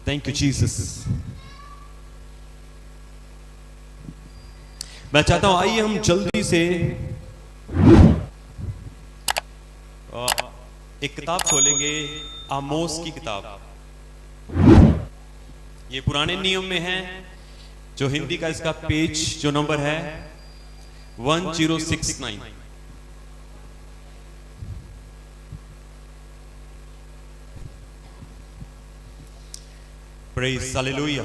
Thank you Jesus. मैं चाहता हूं आइए हम जल्दी से एक किताब खोलेंगे, आमोस की किताब। ये पुराने नियम में है, जो हिंदी का इसका पेज जो नंबर है 1069। Praise Hallelujah.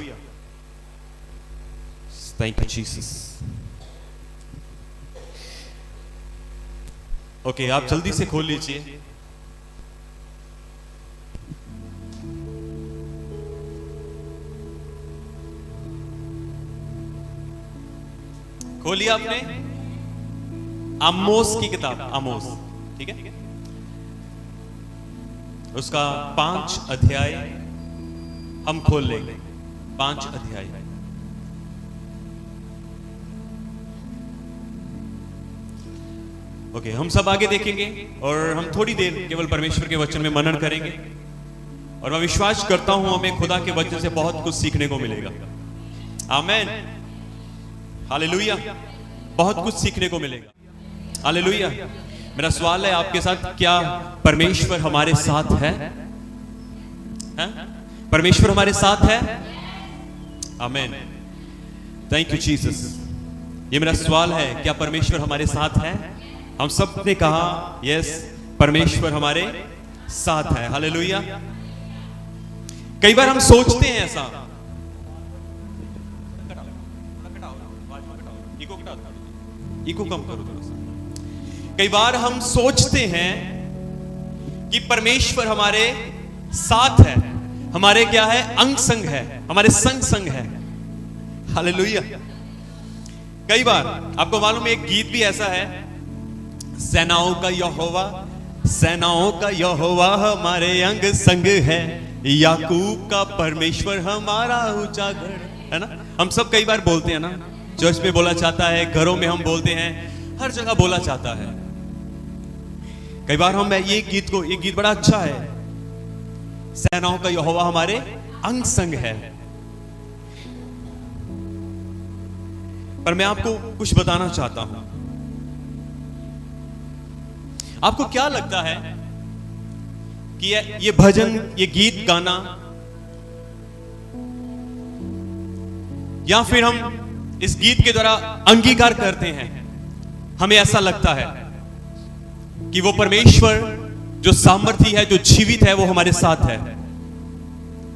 Thank you Jesus. Okay, आप जल्दी से खोल लीजिए। खोलिए आपने आमोस की किताब, आमोस, ठीक है। उसका 5 अध्याय हम खोल लेंगे, 5 अध्याय। ओके, हम सब आगे देखेंगे और हम थोड़ी देर केवल परमेश्वर के वचन में मनन करेंगे। और मैं विश्वास करता हूं हमें खुदा के वचन से बहुत कुछ सीखने को मिलेगा। आमेन, हालेलुया। बहुत कुछ सीखने को मिलेगा, हालेलुया। मेरा सवाल है आपके साथ, क्या परमेश्वर हमारे साथ है? परमेश्वर हमारे साथ है? आमेन, थैंक यू जीसस। ये मेरा सवाल है, क्या परमेश्वर हमारे साथ है? हम सब ने कहा यस, परमेश्वर हमारे साथ है, हालेलुया। कई बार हम सोचते हैं ऐसा, इको कम करो थोड़ा सा। कई बार हम सोचते हैं कि परमेश्वर हमारे साथ है, हमारे क्या है, अंग संग है, हमारे संग है, हालेलुया। कई बार आपको मालूम है, एक गीत भी ऐसा है, सेनाओं का यहोवा, सेनाओं का यहोवा हमारे अंग संग है, याकूब का परमेश्वर हमारा ऊंचा गढ़, है ना। हम सब कई बार बोलते हैं ना, चर्च में बोला जाता है, घरों में हम बोलते हैं, हर जगह बोला जाता है। कई बार हम ये गीत बड़ा अच्छा है, सेनाओं का यहोवा हमारे अंग संग है। पर मैं आपको कुछ बताना चाहता हूं। आपको क्या लगता है कि ये भजन, ये गीत गाना, या फिर हम इस गीत के द्वारा अंगीकार करते हैं, हमें ऐसा लगता है कि वो परमेश्वर जो सामर्थी है, जो जीवित है, वो हमारे साथ है।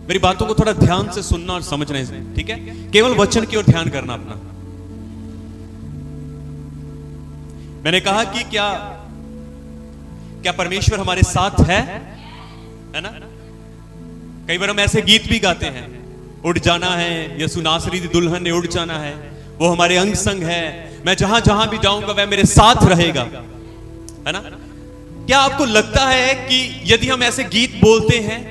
मेरी बातों को थोड़ा ध्यान से सुनना और समझना है, ठीक है। केवल वचन की ओर ध्यान करना अपना। मैंने कहा कि क्या परमेश्वर हमारे साथ है ना। कई बार हम ऐसे गीत भी गाते हैं, उड़ जाना है, यसु नासरी दी दुल्हन ने उड़ जाना है, वो हमारे अंग संग है, मैं जहां जहां भी जाऊंगा वह मेरे साथ रहेगा, है ना। क्या आपको लगता है कि यदि हम ऐसे गीत बोलते हैं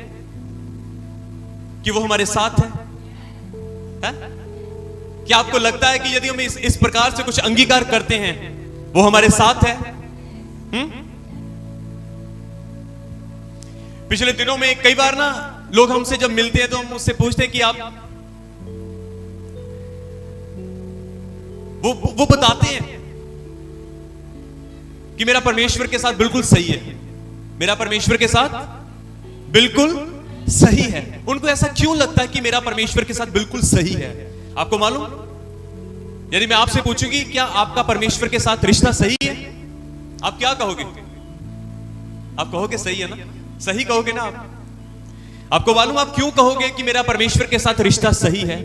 कि वो हमारे साथ है? क्या आपको लगता है कि यदि हम इस प्रकार से कुछ अंगीकार करते हैं, वो हमारे साथ है? पिछले दिनों में कई बार ना लोग हमसे जब मिलते हैं तो हम उससे पूछते हैं कि आप, वो बताते हैं कि मेरा परमेश्वर के साथ बिल्कुल सही है, मेरा परमेश्वर के साथ बिल्कुल सही है। उनको ऐसा क्यों लगता है कि मेरा परमेश्वर के साथ बिल्कुल सही है? आपको मालूम, यदि मैं आपसे पूछूंगी क्या आपका परमेश्वर के साथ रिश्ता सही है, आप क्या कहोगे? आप कहोगे सही है ना, सही कहोगे ना आप। आपको मालूम आप क्यों कहोगे कि मेरा परमेश्वर के साथ रिश्ता सही है?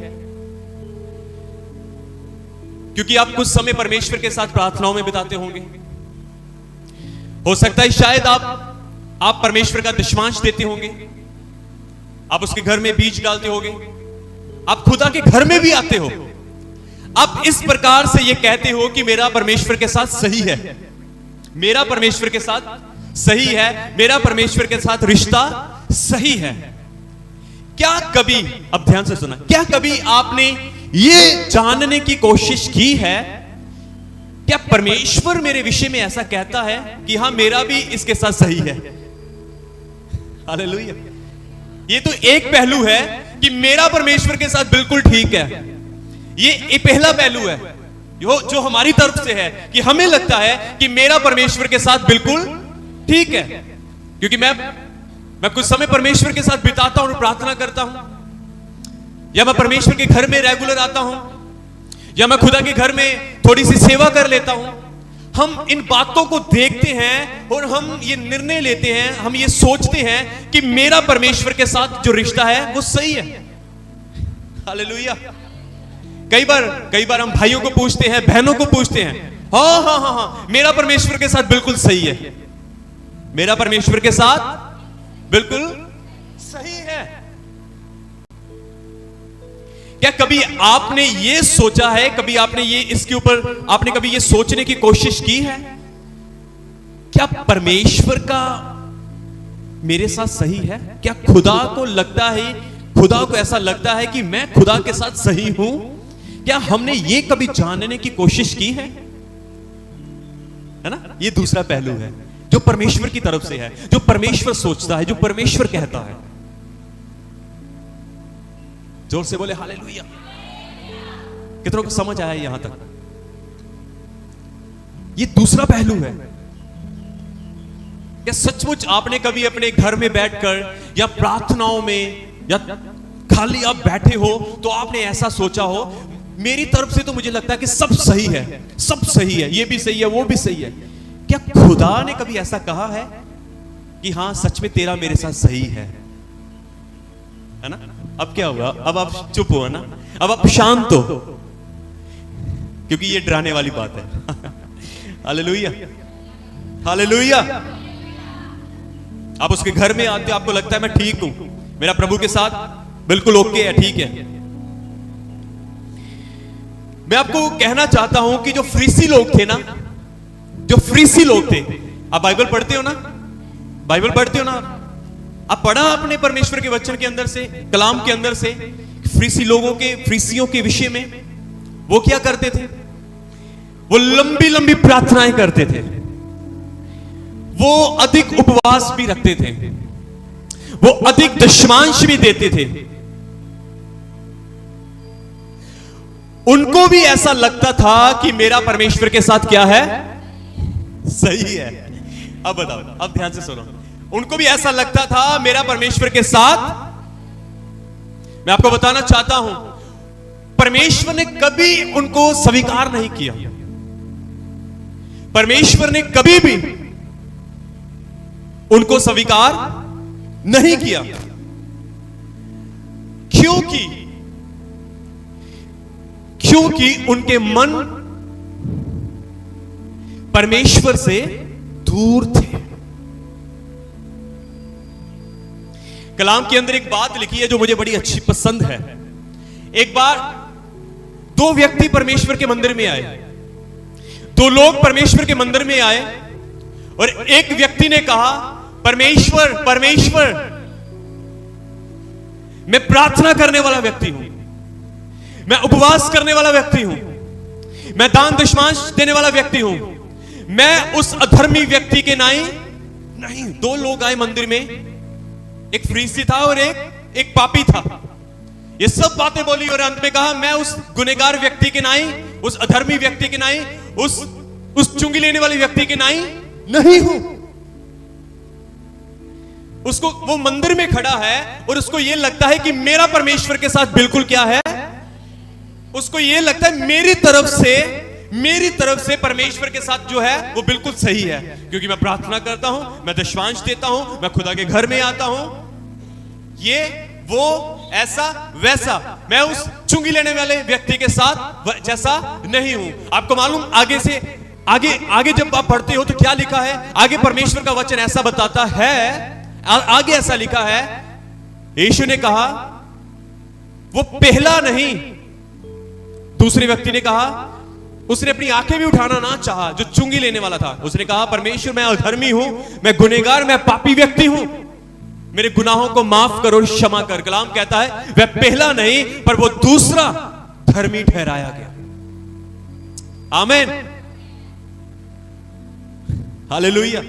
क्योंकि आप कुछ समय परमेश्वर के साथ प्रार्थनाओं में बिताते होंगे। हो सकता है शायद आप परमेश्वर का दशमांश देते होंगे, आप उसके घर में बीज डालते होंगे, आप खुदा के घर में भी आते हो। आप इस प्रकार से ये कहते हो कि मेरा परमेश्वर के साथ सही है, मेरा परमेश्वर के साथ सही है, मेरा परमेश्वर के साथ रिश्ता सही है। क्या कभी, अब ध्यान से सुना, क्या कभी आपने ये जानने की कोशिश की है क्या परमेश्वर मेरे विषय में ऐसा कहता है कि हां मेरा भी इसके साथ सही है? हालेलुया। ये तो एक पहलू है कि मेरा परमेश्वर के साथ बिल्कुल ठीक है। ये पहला पहलू है जो हमारी तरफ से है कि हमें लगता है कि मेरा परमेश्वर के साथ बिल्कुल ठीक है, क्योंकि मैं कुछ समय परमेश्वर के साथ बिताता हूं और प्रार्थना करता हूं, या मैं परमेश्वर के घर में रेगुलर आता हूं, या मैं खुदा के घर में थोड़ी सी सेवा कर लेता हूं। हम इन बातों को देखते हैं और हम ये निर्णय लेते हैं, हम ये सोचते हैं कि मेरा परमेश्वर के साथ जो रिश्ता है वो सही है। हालेलुया। कई बार हम भाइयों को पूछते हैं, बहनों को पूछते हैं, हाँ, मेरा परमेश्वर के साथ बिल्कुल सही है, मेरा परमेश्वर के साथ बिल्कुल सही है। क्या कभी आपने ये सोचा है, कभी आपने ये इसके ऊपर आपने कभी ये सोचने की कोशिश की है, क्या परमेश्वर का मेरे साथ सही है? क्या खुदा को लगता है, खुदा को ऐसा लगता है कि मैं खुदा के साथ सही हूं? क्या हमने ये कभी जानने की कोशिश की है ना? ये दूसरा पहलू है जो परमेश्वर की तरफ से है, जो परमेश्वर सोचता है, जो परमेश्वर कहता है। जोर से बोले हालेलुया। कितनों को समझ आया यहां तक? ये दूसरा पहलू है। क्या सचमुच आपने कभी अपने घर में बैठकर या प्रार्थनाओं में या खाली आप बैठे हो तो आपने ऐसा सोचा हो, मेरी तरफ से तो मुझे लगता है कि सब सही है, सब सही है, ये भी सही है, वो भी सही है। क्या खुदा ने कभी ऐसा कहा है कि हां सच में तेरा मेरे साथ सही है ना? अब क्या हुआ? अब आप चुप हो ना, अब आप शांत हो, क्योंकि ये डराने वाली बात है। Hallelujah, hallelujah. आप उसके घर में आते हो, आपको लगता है मैं ठीक हूं, मेरा प्रभु के साथ बिल्कुल ओके है, ठीक है। मैं आपको कहना चाहता हूं कि जो फरीसी लोग थे ना, जो फरीसी लोग थे, आप बाइबल पढ़ते हो ना, बाइबल पढ़ते हो ना, आप पढ़ा आपने परमेश्वर के वचन के अंदर से, कलाम के अंदर से, फरीसी लोगों के, फरीसियों के विषय में वो क्या करते थे? वो लंबी लंबी प्रार्थनाएं करते थे, वो अधिक उपवास भी रखते थे, वो अधिक दशमांश भी देते थे। उनको भी ऐसा लगता था कि मेरा परमेश्वर के साथ क्या है? सही है। अब बताओ, अब ध्यान से सुनो। उनको भी ऐसा लगता था मेरा परमेश्वर के साथ। मैं आपको बताना चाहता हूं, परमेश्वर ने कभी उनको स्वीकार नहीं किया, परमेश्वर ने कभी भी उनको स्वीकार नहीं किया। क्योंकि उनके मन परमेश्वर से दूर थे। कलाम के अंदर एक बात लिखी है जो मुझे बड़ी अच्छी पसंद है। एक बार दो व्यक्ति परमेश्वर के मंदिर में आए, दो लोग परमेश्वर के मंदिर में आए, और एक व्यक्ति ने कहा, परमेश्वर, परमेश्वर, मैं प्रार्थना करने वाला व्यक्ति हूं, मैं उपवास करने वाला व्यक्ति हूं, मैं दान दशमांश देने वाला व्यक्ति हूं, मैं उस अधर्मी व्यक्ति के नहीं। दो लोग आए मंदिर में, एक फरीसी था और एक पापी था। ये सब बातें बोली और अंत में कहा, मैं उस गुनहगार व्यक्ति के उस अधर्मी व्यक्ति के उस चुंगी लेने वाले व्यक्ति के नहीं हूं। उसको, वो मंदिर में खड़ा है और उसको यह लगता है कि मेरा परमेश्वर के साथ बिल्कुल क्या है? उसको यह लगता है मेरी तरफ से परमेश्वर के साथ जो है वो बिल्कुल सही है, क्योंकि मैं प्रार्थना करता हूं, मैं दशमांश देता हूं, मैं खुदा के घर में आता हूं, ये वो ऐसा वैसा, मैं उस चुंगी लेने वाले व्यक्ति के साथ जैसा नहीं हूं। आपको मालूम, आगे जब आप पढ़ते हो तो क्या लिखा है? आगे परमेश्वर का वचन ऐसा बताता है, आगे ऐसा लिखा है, यीशु ने कहा, वो पहला नहीं, दूसरे व्यक्ति ने कहा, उसने अपनी आंखें भी उठाना ना चाहा, जो चुंगी लेने वाला था। उसने कहा, परमेश्वर, मैं अधर्मी हूं, मैं गुनहगार, मैं पापी व्यक्ति हूं, मेरे गुनाहों को माफ करो, क्षमा कर। कलाम कहता है वह पहला नहीं पर वो दूसरा धर्मी ठहराया गया। आमीन, हालेलुया।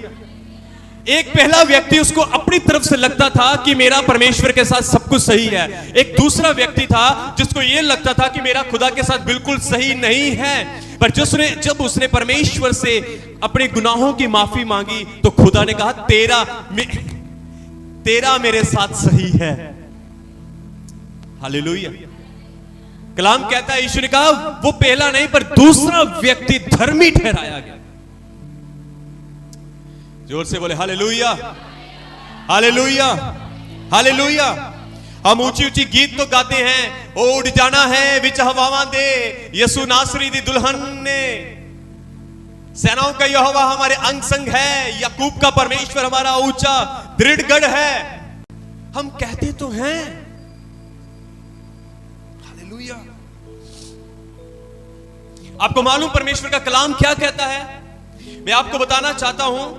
एक पहला व्यक्ति उसको अपनी तरफ से लगता था कि मेरा परमेश्वर के साथ सब कुछ सही है। एक दूसरा व्यक्ति था जिसको यह लगता था कि मेरा खुदा के साथ बिल्कुल सही नहीं है। पर जब उसने परमेश्वर से अपने गुनाहों की माफी मांगी तो खुदा ने कहा तेरा मेरे साथ सही है। हालेलुया। कलाम कहता है, यीशु ने कहा वो पहला नहीं पर दूसरा व्यक्ति धर्मी ठहराया गया। जोर से बोले हालेलुया, हालेलुया, हालेलुया। हम ऊंची ऊंची गीत तो गाते हैं, ओ उड़ जाना है विच हवावां दे, यसु नासरी दी दुल्हन ने, सेनाओं का यहोवा हमारे अंग संग है, याकूब का परमेश्वर हमारा ऊंचा दृढ़ गढ़ है। हम कहते तो हैं हालेलुया। आपको मालूम परमेश्वर का कलाम क्या कहता है? मैं आपको बताना चाहता हूं,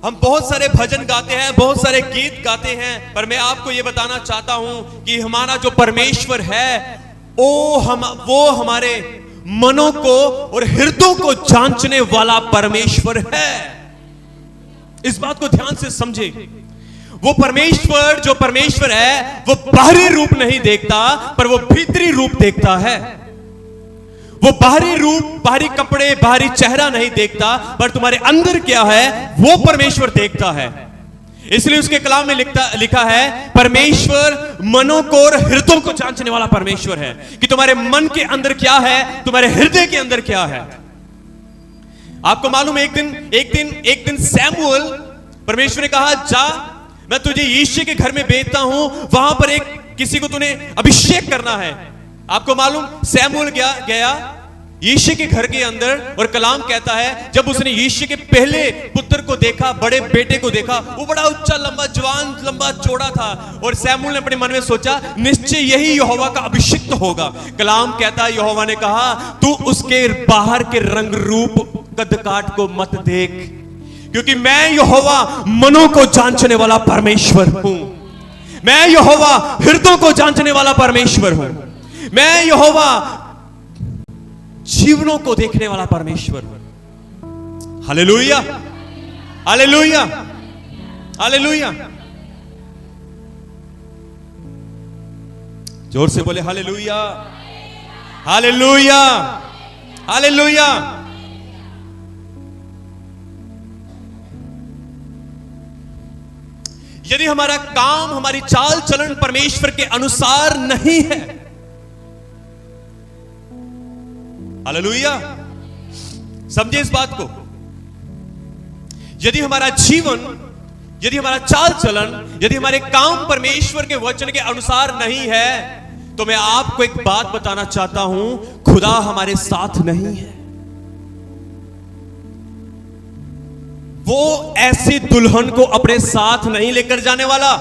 हम बहुत सारे भजन गाते हैं, बहुत सारे गीत गाते हैं, पर मैं आपको यह बताना चाहता हूं कि हमारा जो परमेश्वर है वो हमारे मनों को और हृदयों को जांचने वाला परमेश्वर है। इस बात को ध्यान से समझे। वो परमेश्वर जो परमेश्वर है वो बाहरी रूप नहीं देखता, पर वो भीतरी रूप देखता है। वो बाहरी रूप, बाहरी कपड़े, बाहरी चेहरा नहीं देखता, पर तुम्हारे अंदर क्या है वो परमेश्वर देखता है। इसलिए उसके कलाम में लिखा है परमेश्वर मनों को और हृदयों को जांचने वाला परमेश्वर है, कि तुम्हारे मन के अंदर क्या है, तुम्हारे हृदय के अंदर क्या है। आपको मालूम है एक दिन सैमुअल, परमेश्वर ने कहा जा मैं तुझे यिशै के घर में भेजता हूं, वहां पर किसी को तूने अभिषेक करना है। आपको मालूम सैमुअल गया यिशै के घर के अंदर, और कलाम कहता है जब उसने यिशै के पहले पुत्र को देखा, बड़े बेटे को देखा, वो बड़ा ऊंचा लंबा जवान लंबा चौड़ा था, और सैमुअल ने अपने मन में सोचा निश्चय यही यहोवा का अभिषिक्त होगा। कलाम कहता है यहोवा ने कहा तू उसके बाहर के रंग रूप कद काट को मत देख, क्योंकि मैं यहोवा मनों को जांचने वाला परमेश्वर हूं। मैं यहोवा हृदयों को जांचने वाला परमेश्वर हूं। मैं यहोवा जीवनों को देखने वाला परमेश्वर हूं। Hallelujah, hallelujah, hallelujah. जोर से बोले हालेलुया, हालेलुया, हालेलुया। यदि हमारा काम, हमारी चाल चलन परमेश्वर के अनुसार नहीं है, हालेलुया, समझे इस बात को। यदि हमारा जीवन, यदि हमारा चाल चलन, यदि हमारे काम परमेश्वर के वचन के अनुसार नहीं है, तो मैं आपको एक बात बताना चाहता हूं, खुदा हमारे साथ नहीं है। वो ऐसी दुल्हन को अपने साथ नहीं लेकर जाने वाला।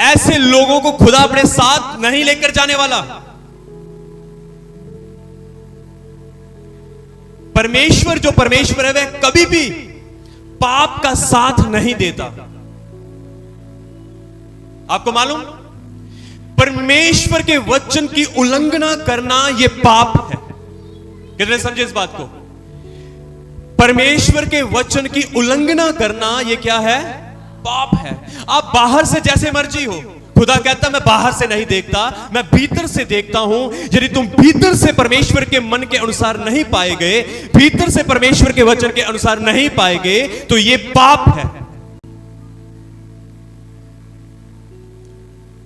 ऐसे लोगों को खुदा अपने साथ नहीं लेकर जाने वाला। परमेश्वर जो परमेश्वर है वह कभी भी पाप का साथ नहीं देता। आपको मालूम, परमेश्वर के वचन की उल्लंघना करना यह पाप है। कितने समझे इस बात को? परमेश्वर के वचन की उल्लंघना करना यह क्या है? पाप है। आप बाहर से जैसे मर्जी हो, खुदा कहता मैं बाहर से नहीं देखता, मैं भीतर से देखता हूं। यदि तुम भीतर से परमेश्वर के मन के अनुसार नहीं पाए गए, भीतर से परमेश्वर के वचन के अनुसार नहीं पाए गए, तो यह पाप है।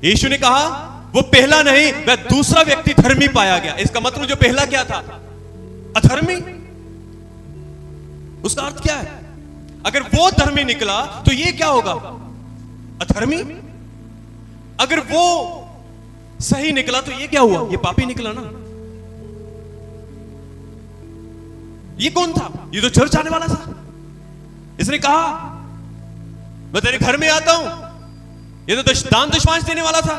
यीशु ने कहा वो पहला नहीं वह दूसरा व्यक्ति धर्मी पाया गया। इसका मतलब जो पहला क्या था? अधर्मी। उसका अर्थ क्या है? अगर वो धर्मी निकला तो ये क्या होगा? अधर्मी। अगर वो सही निकला तो ये क्या हुआ? ये पापी निकला ना। ये कौन था? ये तो चर्च आने वाला था। इसने कहा मैं तेरे घर में आता हूं। ये तो दान दशमांश देने वाला था।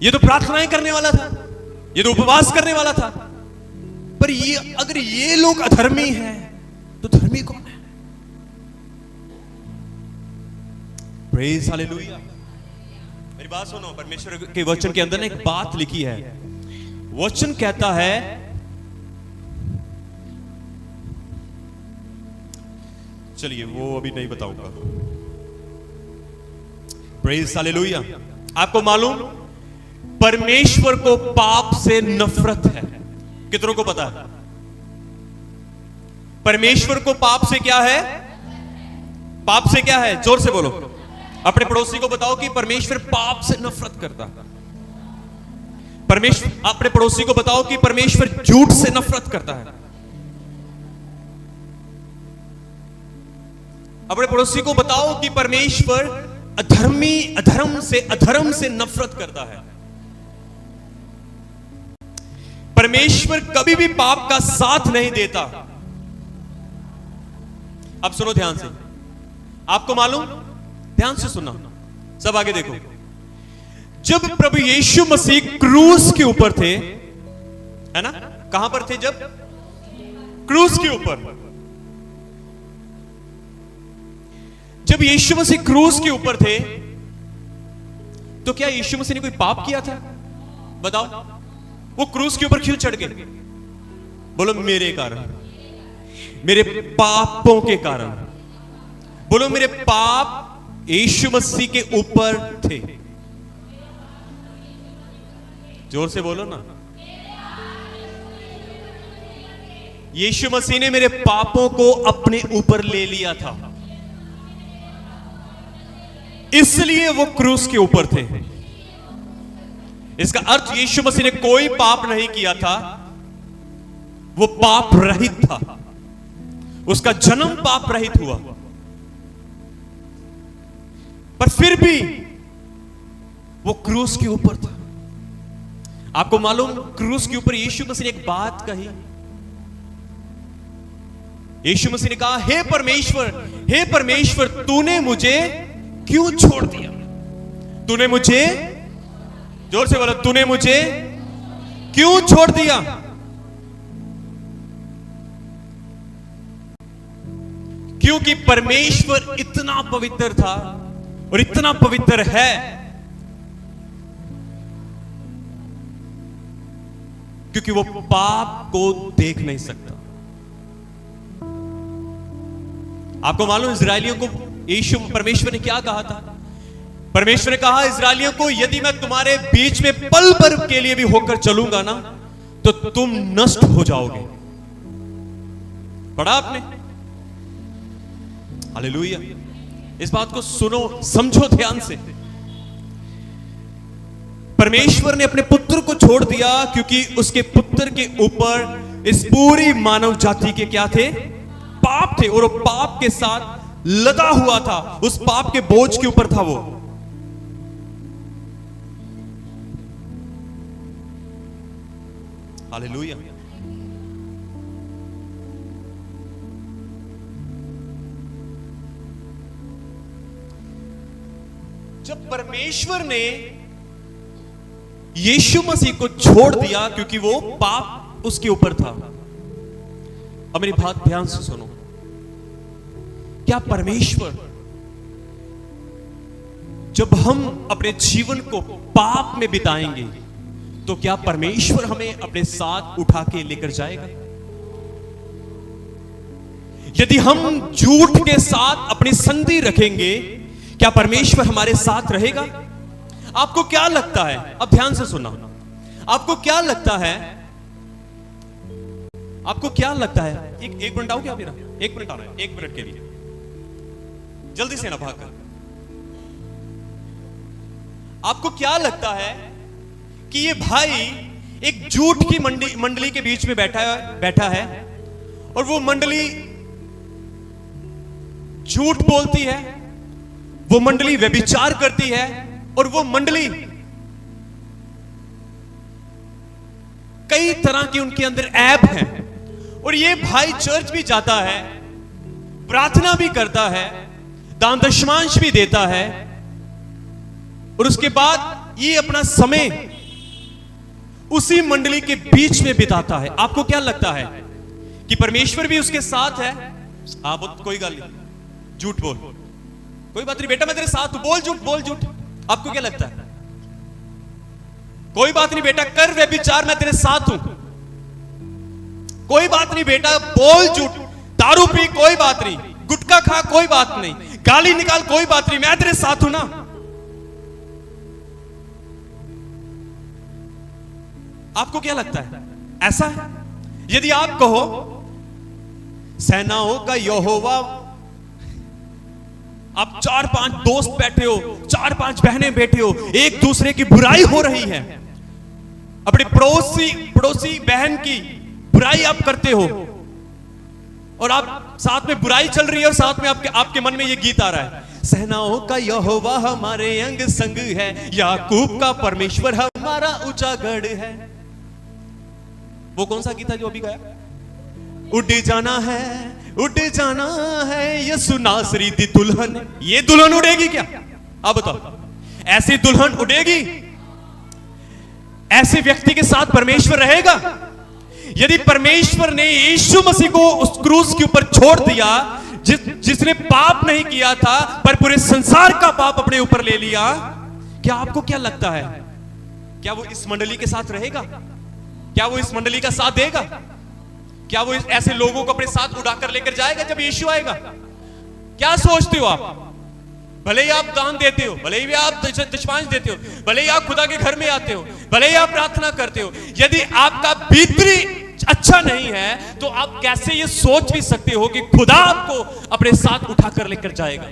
ये तो प्रार्थनाएं करने वाला था। ये तो उपवास करने वाला था। पर ये अगर ये लोग अधर्मी हैं तो धर्मी कौन है? Praise hallelujah. मेरी बात सुनो, परमेश्वर के वचन के अंदर ने एक बात लिखी है। वचन कहता है चलिए वो अभी नहीं बताऊंगा। Praise hallelujah. आपको मालूम, परमेश्वर को पाप से नफरत है। कितनों को पता है? परमेश्वर को पाप से क्या है? पाप से क्या है? जोर से बोलो। अपने पड़ोसी को बताओ कि परमेश्वर पाप से नफरत करता है। परमेश्वर, अपने पड़ोसी को बताओ कि परमेश्वर झूठ से नफरत करता है। अपने पड़ोसी को बताओ कि परमेश्वर अधर्म से नफरत करता है। परमेश्वर कभी भी पाप का साथ नहीं देता। अब सुनो ध्यान से। आपको मालूम, ध्यान से सुनना, सब आगे देखो। जब प्रभु यीशु मसीह क्रूस के ऊपर थे, है ना? कहां पर थे? जब क्रूस के ऊपर, जब यीशु मसीह क्रूस के ऊपर थे, तो क्या यीशु मसीह ने कोई पाप किया था? बताओ। वो क्रूस के ऊपर क्यों चढ़ गए? बोलो मेरे कारण, मेरे पापों के कारण। बोलो मेरे पाप यीशु मसीह के ऊपर थे। जोर से बोलो ना। यीशु मसीह ने मेरे पापों को अपने ऊपर ले लिया था, इसलिए वो क्रूस के ऊपर थे। इसका अर्थ यीशु मसीह ने कोई पाप नहीं किया था, वो पाप रहित था। उसका जन्म पाप रहित हुआ, पर फिर भी वो क्रूस के ऊपर था। आपको मालूम, क्रूस के ऊपर यीशु मसीह ने एक बात कही। यीशु मसीह ने कहा, हे परमेश्वर, तूने मुझे क्यों छोड़ दिया? तूने मुझे, जोर से बोलो, तूने मुझे क्यों छोड़ दिया? क्योंकि परमेश्वर इतना पवित्र था और इतना पवित्र है, क्योंकि वो पाप को देख नहीं सकता। आपको मालूम, इजरायलियों को यीशु परमेश्वर ने क्या कहा था? परमेश्वर ने कहा इजरायलियों को, यदि मैं तुम्हारे बीच में पल भर के लिए भी होकर चलूंगा ना, तो तुम नष्ट हो जाओगे। पढ़ा आपने? हालेलुया। इस बात को सुनो, समझो ध्यान से। परमेश्वर ने अपने पुत्र को छोड़ दिया क्योंकि उसके पुत्र के ऊपर इस पूरी मानव जाति के क्या थे? पाप थे, और वो पाप के साथ लदा हुआ था। उस पाप के बोझ के ऊपर था वो। हालेलुया। जब परमेश्वर ने यीशु मसीह को छोड़ दिया क्योंकि वो पाप उसके ऊपर था। अब मेरी बात ध्यान से सुनो। क्या परमेश्वर, जब हम अपने जीवन को पाप में बिताएंगे, तो क्या परमेश्वर हमें अपने साथ उठा के लेकर जाएगा? यदि हम झूठ के साथ अपनी संधि रखेंगे, क्या परमेश्वर हमारे साथ रहेगा? आपको क्या लगता है? अब ध्यान से सुनना। आपको क्या लगता है? आपको क्या लगता है? एक मिनट आओ क्या मेरा? एक मिनट आना है, 1 मिनट के लिए, जल्दी से ना भागकर। आपको क्या लगता है कि ये भाई एक झूठ की मंडली के बीच में बैठा है और वो मंडली झूठ बोलती है, वो मंडली व्यभिचार करती है, और वो मंडली कई तरह की उनके अंदर ऐप है, और ये भाई चर्च भी जाता है, प्रार्थना भी करता है, दान दशमांश भी देता है, और उसके बाद ये अपना समय उसी मंडली के बीच में बिताता है। आपको क्या लगता है कि परमेश्वर भी उसके साथ है? आप कोई गल नहीं, झूठ बोल, कोई बात नहीं बेटा, मैं तेरे साथ हूं, बोल झूठ, बोल झूठ। आपको क्या लगता है? कोई बात नहीं बेटा, कर व्यभिचार, मैं तेरे साथ हूं। कोई बात नहीं बेटा, बोल झूठ, दारू पी, कोई बात नहीं, गुटखा खा कोई बात नहीं, गाली निकाल कोई बात नहीं, मैं तेरे साथ हूं ना। आपको क्या लगता है ऐसा है? यदि आप कहो सेनाओं का यहोवा, आप 4-5 दोस्त बैठे हो, 4-5 बहनें बैठे हो, एक दूसरे की बुराई हो रही है, अपने पड़ोसी बहन की बुराई आप करते हो, और आप साथ में बुराई चल रही है, और साथ में आपके मन में ये गीत आ रहा है, सेनाओं का यहोवा हमारे अंग संग है, याकूब का परमेश्वर हमारा ऊंचा गढ़ है। वो कौन सा गीत है जो अभी गाया? उड़ जाना है यसु नासरी दी दुल्हन। ये दुल्हन उड़ेगी क्या? आप बताओ, ऐसी दुल्हन उड़ेगी? ऐसे व्यक्ति के साथ परमेश्वर रहेगा? यदि परमेश्वर ने यीशु मसीह को उस क्रूस के ऊपर छोड़ दिया, जिसने पाप नहीं किया था पर पूरे संसार का पाप अपने ऊपर ले लिया, क्या आपको क्या लगता है, क्या वो इस मंडली के साथ रहेगा? क्या वो इस मंडली का साथ देगा? क्या वो ऐसे लोगों को अपने साथ उड़ाकर लेकर जाएगा जब यीशु आएगा? क्या सोचते हो आप? भले ही आप दान देते हो, भले ही आप दशमांश देते हो, भले ही आप खुदा के घर में आते हो, भले ही आप प्रार्थना करते हो, यदि आपका भीतरी अच्छा नहीं है तो आप कैसे ये सोच भी सकते हो कि खुदा आपको अपने साथ उठाकर लेकर जाएगा?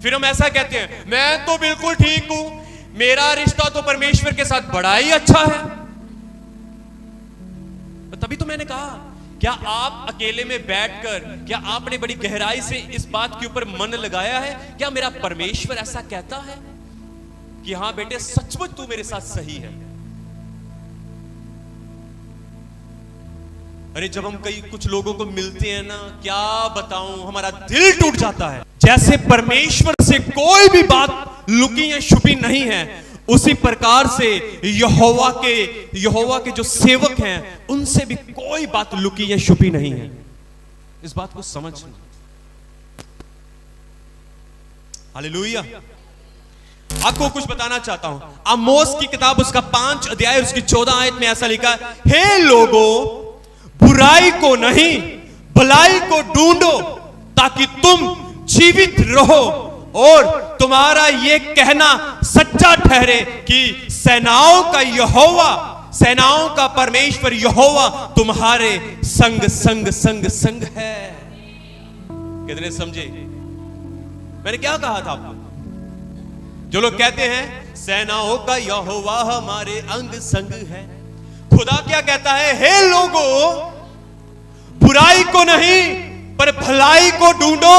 फिर हम ऐसा कहते हैं, मैं तो बिल्कुल ठीक हूं, मेरा रिश्ता तो परमेश्वर के साथ बड़ा ही अच्छा है। तभी तो मैंने कहा, क्या आप अकेले में बैठकर, क्या आपने बड़ी गहराई से इस बात के ऊपर मन लगाया है, क्या मेरा परमेश्वर ऐसा कहता है कि हां बेटे सचमुच तू मेरे साथ सही है? अरे जब हम कुछ लोगों को मिलते हैं ना, क्या बताऊं, हमारा दिल टूट जाता है। जैसे परमेश्वर से कोई भी बात लुकी या छुपी नहीं है, उसी प्रकार से यहोवा के जो सेवक हैं उनसे भी कोई बात लुकी या छुपी नहीं है। इस बात को समझना। हालेलुया। आपको कुछ बताना चाहता हूं। आमोस की किताब उसका 5 अध्याय उसकी 14 आयत में ऐसा लिखा है, हे लोगों, बुराई को नहीं भलाई को ढूंढो ताकि तुम जीवित रहो और तुम्हारा यह कहना सच्चा ठहरे कि सेनाओं का यहोवा, सेनाओं का परमेश्वर यहोवा तुम्हारे संग संग संग संग है। कितने समझे मैंने क्या कहा था आपको? जो लोग कहते हैं सेनाओं का यहोवा हमारे अंग संग है, खुदा क्या कहता है, हे लोगों, बुराई को नहीं पर भलाई को ढूंढो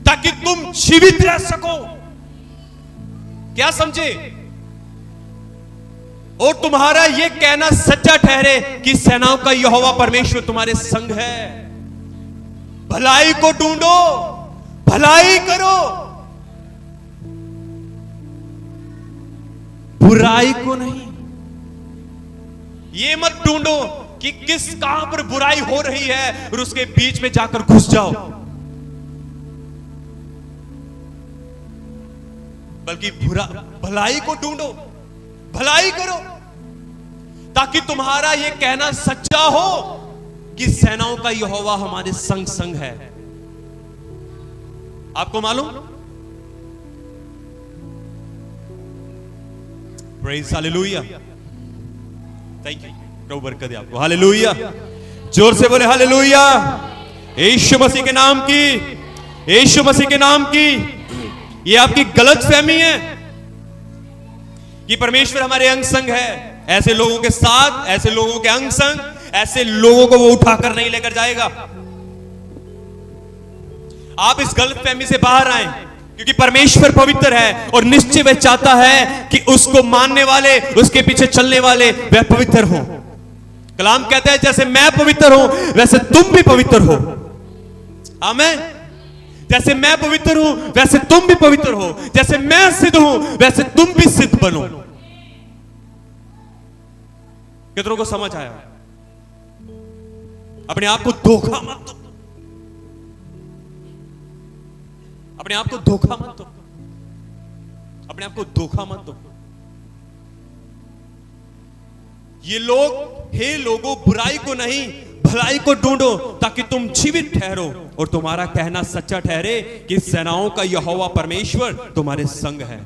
ताकि तुम जीवित रह सको। क्या समझे? और तुम्हारा यह कहना सच्चा ठहरे कि सेनाओं का यहोवा परमेश्वर तुम्हारे संग है। भलाई को ढूंढो, भलाई करो, बुराई को नहीं। ये मत ढूंढो कि कहां पर बुराई हो रही है और उसके बीच में जाकर घुस जाओ, बल्कि भलाई को ढूंढो, भलाई करो ताकि तुम्हारा यह कहना सच्चा हो कि सेनाओं का यहोवा हमारे संग संग है। आपको मालूम? Praise hallelujah. थैंक यू, प्रभु बरकत दे आपको। हालेलुया। जोर से बोले हालेलुया। यीशु मसीह के नाम की, यीशु मसीह के नाम की। ये आपकी गलत फहमी है कि परमेश्वर हमारे अंग संग है। ऐसे लोगों के साथ, ऐसे लोगों के अंग संग, ऐसे लोगों को वो उठाकर नहीं लेकर जाएगा। आप इस गलत फहमी से बाहर आए, क्योंकि परमेश्वर पवित्र है और निश्चय वह चाहता है कि उसको मानने वाले, उसके पीछे चलने वाले वह पवित्र हो। कलाम कहता है जैसे मैं पवित्र हूं वैसे तुम भी पवित्र हो। आमीन। जैसे मैं पवित्र हूं वैसे तुम भी पवित्र हो, जैसे मैं सिद्ध हूं वैसे तुम भी सिद्ध बनो। कितनों को समझ आया? अपने आप को धोखा मत दो, अपने आप को धोखा मत दो, अपने आप को धोखा मत दो। ये लोग, हे लोगों, बुराई को नहीं भलाई को ढूंढो ताकि तुम जीवित ठहरो और तुम्हारा कहना सच्चा ठहरे कि सेनाओं का यहोवा परमेश्वर तुम्हारे संग है।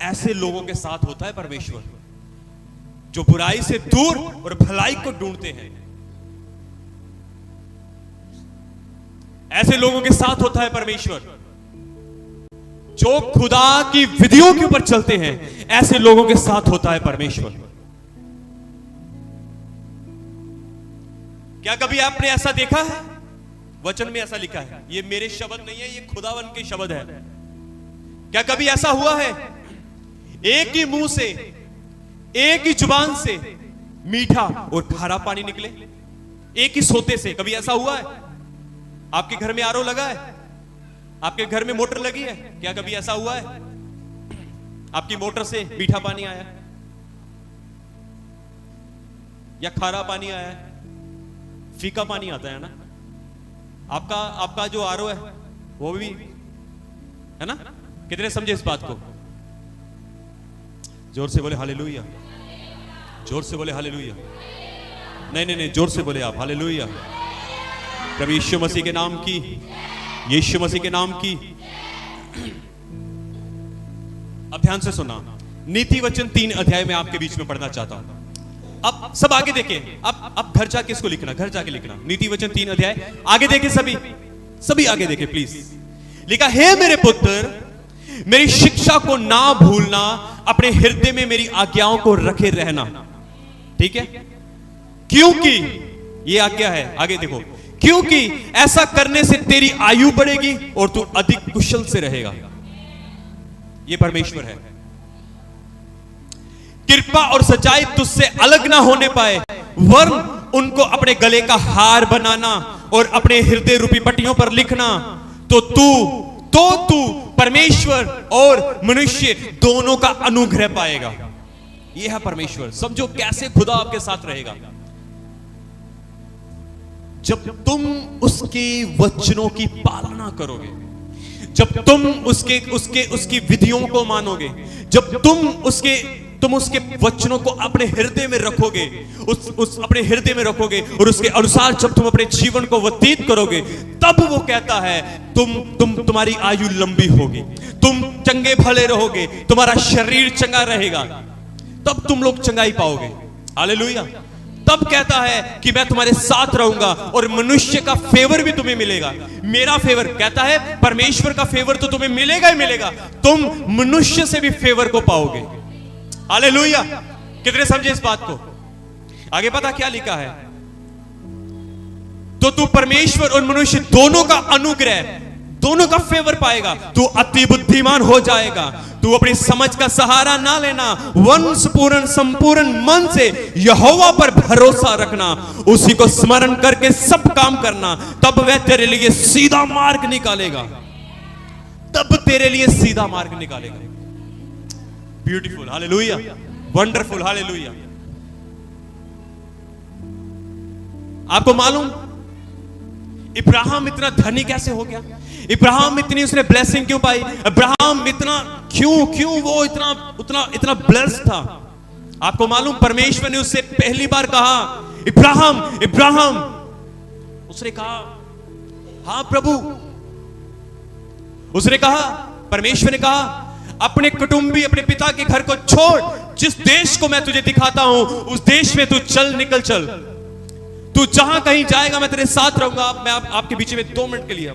ऐसे लोगों के साथ होता है परमेश्वर, जो बुराई से दूर और भलाई को ढूंढते हैं। ऐसे लोगों के साथ होता है परमेश्वर, जो खुदा की विधियों के ऊपर चलते हैं। ऐसे लोगों के साथ होता है परमेश्वर। क्या कभी आपने ऐसा देखा है? वचन में ऐसा लिखा है, ये मेरे शब्द नहीं है, ये खुदावन के शब्द है। क्या कभी ऐसा हुआ है एक ही मुंह से, एक ही जुबान से मीठा और खारा पानी निकले, एक ही सोते से? कभी ऐसा हुआ है? आपके घर में आरओ लगा है, आपके घर में मोटर लगी है, क्या कभी ऐसा हुआ है आपकी मोटर से मीठा पानी आया या खारा पानी आया है? फीका पानी आता है ना? आपका जो आरओ है वो भी है ना? कितने समझे इस बात को? जोर से बोले हालेलुया, जोर से बोले हालेलुया। नहीं, जोर से बोले आप हालेलुया। प्रभु यीशु मसीह के नाम की, यीशु मसीह के नाम की। अब ध्यान से सुना, नीति वचन 3 अध्याय में आपके बीच में पढ़ना चाहता हूं। अब सब आगे देखें, अब घर जाके इसको लिखना, घर जाके लिखना। नीति वचन 3 अध्याय आगे देखें, सभी आगे देखें प्लीज। लिखा, हे मेरे पुत्र, मेरी शिक्षा को ना भूलना, अपने हृदय में मेरी आज्ञाओं को रखे रहना। ठीक है? क्योंकि ये आज्ञा है, आगे देखो, क्योंकि ऐसा करने से तेरी आयु बढ़ेगी और तू अधिक कुशल से रहेगा। ये परमेश्वर है। कृपा और सच्चाई तुझसे अलग ना होने पाए, वरन उनको अपने गले का हार बनाना और अपने हृदय रूपी पट्टियों पर लिखना, तो तू परमेश्वर और मनुष्य दोनों का अनुग्रह पाएगा। यह है परमेश्वर। समझो कैसे खुदा आपके साथ रहेगा। जब तुम उसके वचनों की पालना करोगे, जब तुम उसकी विधियों को मानोगे, जब तुम उसके वचनों को अपने हृदय में रखोगे, अपने हृदय में रखोगे और उसके अनुसार जब तुम अपने जीवन को व्यतीत करोगे, तब वो कहता है तुम्हारी आयु लंबी होगी, तुम चंगे भले रहोगे, तुम्हारा शरीर चंगा रहेगा, तब तुम लोग चंगाई पाओगे। हालेलुया। तब कहता है कि मैं तुम्हारे साथ रहूंगा और मनुष्य का फेवर भी तुम्हें मिलेगा। मेरा फेवर, कहता है परमेश्वर का फेवर तो तुम्हें मिलेगा ही मिलेगा, तुम मनुष्य से भी फेवर को पाओगे। हालेलुया। कितने समझे इस बात को? आगे पता क्या लिखा है? तो तू परमेश्वर और मनुष्य दोनों का अनुग्रह, दोनों का फेवर पाएगा। तू अति बुद्धिमान हो जाएगा। तू अपनी समझ का सहारा ना लेना, संपूर्ण मन से यहोवा पर भरोसा रखना, उसी को स्मरण करके सब काम करना, तब वह तेरे लिए सीधा मार्ग निकालेगा। तब तेरे लिए सीधा मार्ग निकालेगा। Beautiful, hallelujah, wonderful, hallelujah. आपको मालूम इब्राहिम इतना धनी कैसे हो गया? इब्राहिम इतनी उसने ब्लेसिंग क्यों पाई? इब्राहिम इतना क्यों वो इतना ब्लेस्ड था? आपको मालूम परमेश्वर ने उससे पहली बार कहा, इब्राहिम। उसने कहा, हाँ प्रभु। उसने कहा, परमेश्वर ने कहा, अपने कुटुंबी, अपने पिता के घर को छोड़, जिस देश को मैं तुझे दिखाता हूं उस देश में तू निकल चल। तू जहां कहीं जाएगा मैं तेरे साथ रहूंगा। मैं आपके बीच में 2 मिनट के लिए,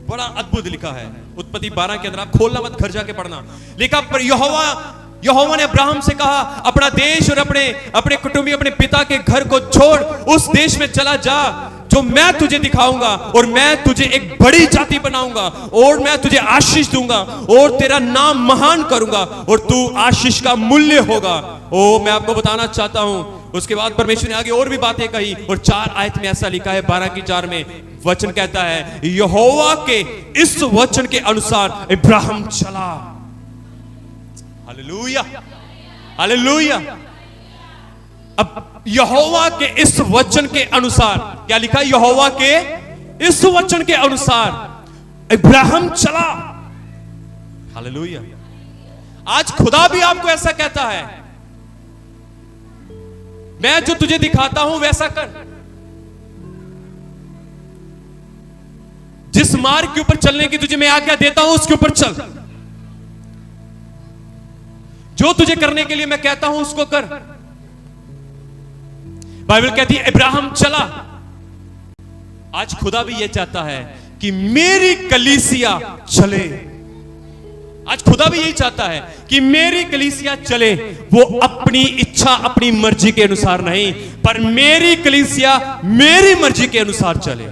बड़ा अद्भुत लिखा है उत्पत्ति 12 के अंदर, आप खोलना मत, घर जाके पढ़ना। लिखा, पर यहोवा ने अब्राहम से कहा, अपना देश और अपने कुटुंबी, अपने पिता के घर को छोड़, उस देश में चला जा जो मैं तुझे दिखाऊंगा, और मैं तुझे एक बड़ी जाति बनाऊंगा, और मैं तुझे आशीष दूंगा, और तेरा नाम महान करूंगा, और तू आशीष का मूल्य होगा। ओ, मैं आपको बताना चाहता हूं, उसके बाद परमेश्वर ने आगे और भी बातें कही, और 4 आयत में ऐसा लिखा है, 12 की 4 में वचन कहता है, यहोवा के इस वचन के अनुसार इब्राहिम चला। Hallelujah, hallelujah. अब यहोवा के इस वचन के अनुसार क्या लिखा? यहोवा के इस वचन के अनुसार इब्राहिम चला। हालेलुया। आज खुदा भी आपको ऐसा कहता है, मैं जो तुझे दिखाता हूं वैसा कर। जिस मार्ग के ऊपर चलने की तुझे मैं आज्ञा देता हूं उसके ऊपर चल। जो तुझे करने के लिए मैं कहता हूं उसको कर। बाइबल कहती है इब्राहिम चला। आज खुदा भी यह चाहता है कि मेरी कलीसिया चले। आज खुदा भी यही चाहता है कि मेरी कलीसिया चले। वो अपनी इच्छा अपनी मर्जी के अनुसार नहीं, पर मेरी कलीसिया मेरी मर्जी के अनुसार चले।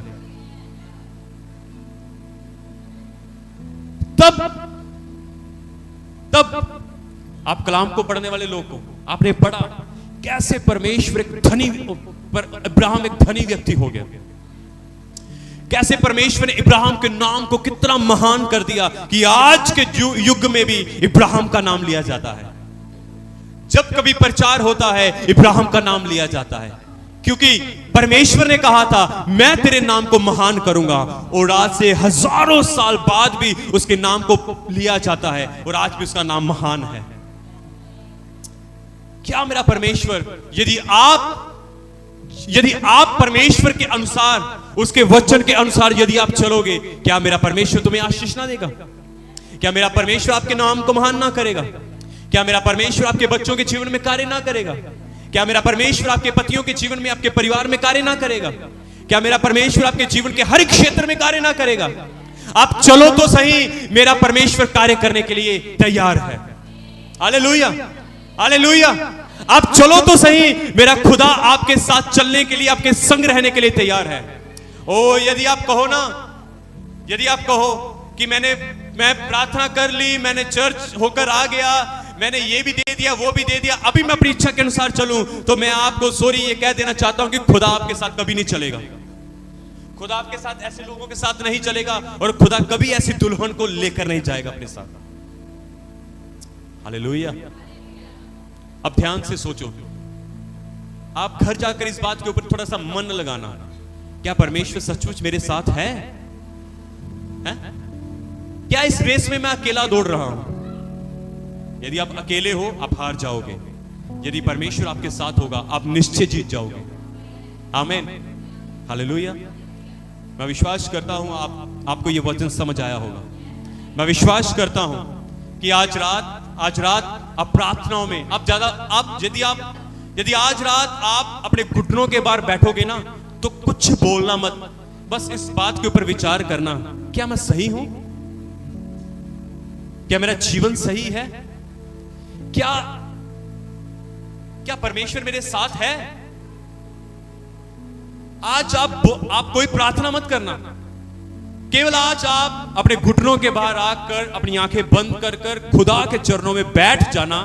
तब आप कलाम को पढ़ने वाले लोग को आपने पढ़ा कैसे परमेश्वर एक धनी इब्राहिम एक धनी व्यक्ति हो गया। कैसे परमेश्वर ने इब्राहिम के नाम को कितना महान कर दिया कि आज के युग में भी इब्राहिम का नाम लिया जाता है। जब कभी प्रचार होता है इब्राहिम का नाम लिया जाता है, क्योंकि परमेश्वर ने कहा था मैं तेरे नाम को महान करूंगा, और आज से हजारों साल बाद भी उसके नाम को लिया जाता है और आज भी उसका नाम महान है। क्या मेरा परमेश्वर, यदि आप परमेश्वर के अनुसार उसके वचन के अनुसार यदि आप चलोगे, क्या मेरा परमेश्वर तुम्हें आशीष ना देगा? क्या मेरा परमेश्वर आपके नाम को महान ना करेगा? क्या मेरा परमेश्वर आपके बच्चों के जीवन में कार्य ना करेगा? क्या मेरा परमेश्वर आपके पतियों के जीवन में आपके परिवार में कार्य ना करेगा? क्या मेरा परमेश्वर आपके जीवन के हर एक क्षेत्र में कार्य ना करेगा? आप चलो तो सही, मेरा परमेश्वर कार्य करने के लिए तैयार है। Hallelujah, hallelujah. आप चलो तो सही, मेरा खुदा आपके साथ चलने के लिए, आपके संग रहने के लिए तैयार है। ओ यदि आप कहो ना, यदि आप कहो कि मैं प्रार्थना कर ली, मैंने चर्च होकर आ गया, मैंने ये भी दे दिया वो भी दे दिया, अभी मैं अपनी इच्छा के अनुसार चलूं, तो मैं आपको सॉरी ये कह देना चाहता हूं कि खुदा आपके साथ कभी नहीं चलेगा। खुदा आपके साथ ऐसे लोगों के साथ नहीं चलेगा, और खुदा कभी ऐसी दुल्हन को लेकर नहीं जाएगा अपने साथ। हालेलुया। अब ध्यान से सोचो, आप घर जाकर इस बात के ऊपर थोड़ा सा मन लगाना, क्या परमेश्वर सचमुच मेरे साथ है? क्या इस रेस में मैं अकेला दौड़ रहा हूं? यदि आप अकेले हो आप हार जाओगे, यदि परमेश्वर आपके साथ होगा आप निश्चय जीत जाओगे। आमीन, हालेलुया। मैं विश्वास करता हूं आपको यह वचन समझ आया होगा। मैं विश्वास करता हूं कि आज रात आप प्रार्थनाओं में यदि आज रात आप अपने घुटनों के बाहर बैठोगे ना, तो कुछ बोलना मत, बस इस बात के ऊपर विचार करना, क्या मैं सही हूं? क्या मेरा जीवन सही है? क्या परमेश्वर मेरे साथ है? आज आप कोई प्रार्थना मत करना, केवल आज आप अपने घुटनों के बाहर आकर अपनी आंखें बंद कर कर खुदा के चरणों में बैठ जाना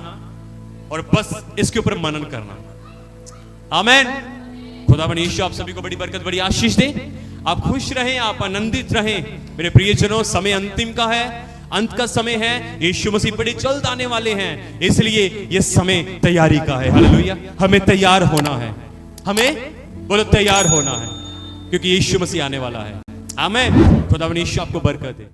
और बस इसके ऊपर मनन करना। आमीन। खुदावन यीशु आप सभी को बड़ी बरकत बड़ी आशीष दे। आप खुश रहें, आप आनंदित रहें। मेरे प्रियजनों, समय अंतिम का है, अंत का समय है। यीशु मसीह बड़ी जल्द आने वाले हैं, इसलिए यह समय तैयारी का है। हालेलुया। हमें तैयार होना है, हमें बोलो तैयार होना है, क्योंकि यीशु मसीह आने वाला है। आमीन। खुदावन यीशु आपको बरकत दे।